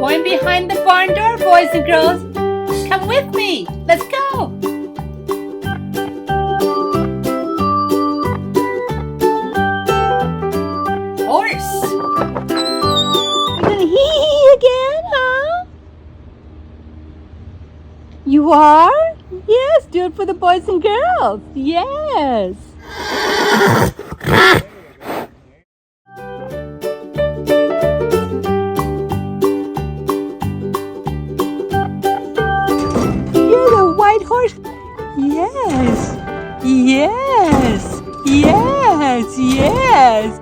going behind the barn door, boys and girls. Come with me. Let's go. Horse. You're gonna hee again, huh? You are? Yes, do it for the boys and girls. Yes. White horse. Yes. Yes. Yes. Yes.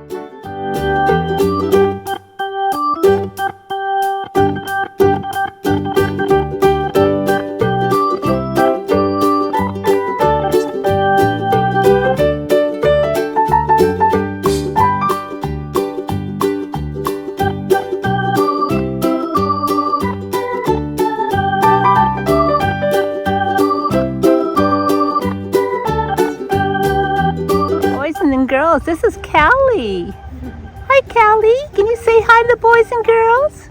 And girls, this is Callie. Hi, Callie. Can you say hi to the boys and girls?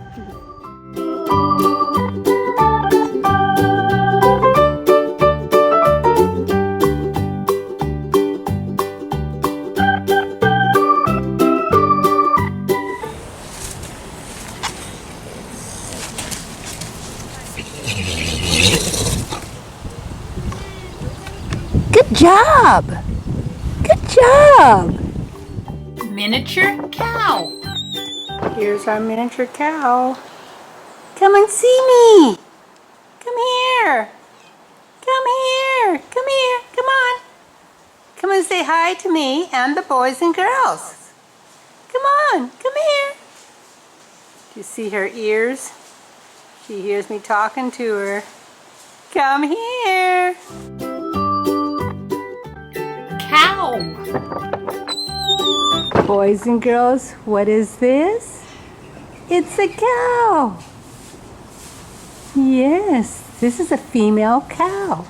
Good job. Good job! Miniature cow. Here's our miniature cow. Come and see me. Come here. Come here. Come here. Come on. Come and say hi to me and the boys and girls. Come on. Come here. Do you see her ears? She hears me talking to her. Come here. Cow. Boys and girls, what is this? It's a cow. Yes, this is a female cow.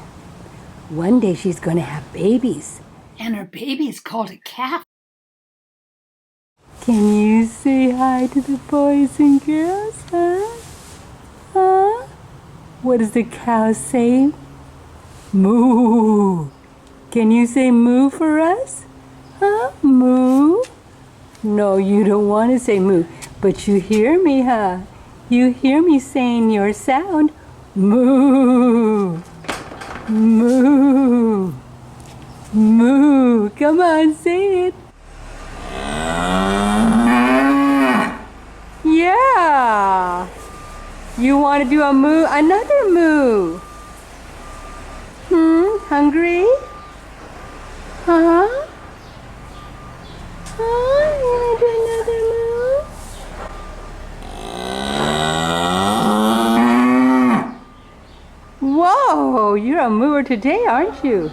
One day she's going to have babies. And her baby is called a calf. Can you say hi to the boys and girls, huh? Huh? What does the cow say? Moo. Can you say moo for us? Huh? Moo? No, you don't want to say moo, but you hear me, huh? You hear me saying your sound. Moo. Moo. Moo. Come on, say it. Yeah. You want to do a moo? Another moo. Hungry? Huh? Huh? You want to do another moo? Whoa! You're a mooer today, aren't you?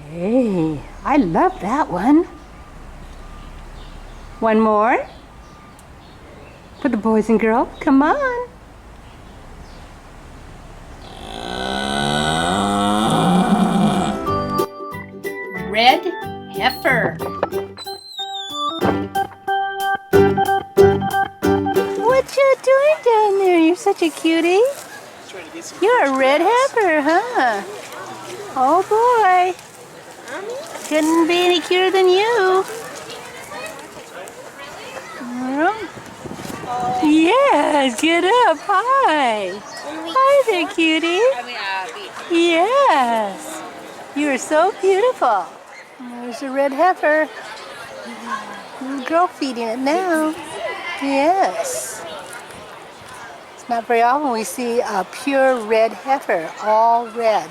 Hey, I love that one. One more? For the boys and girls, come on. Red heifer. What you doing down there? You're such a cutie. You're a red heifer, huh? Oh boy. Couldn't be any cuter than you. Yes, get up. Hi. Hi there, cutie. Yes. You are so beautiful. There's a red heifer. Little girl feeding it now. Yes. It's not very often we see a pure red heifer, all red.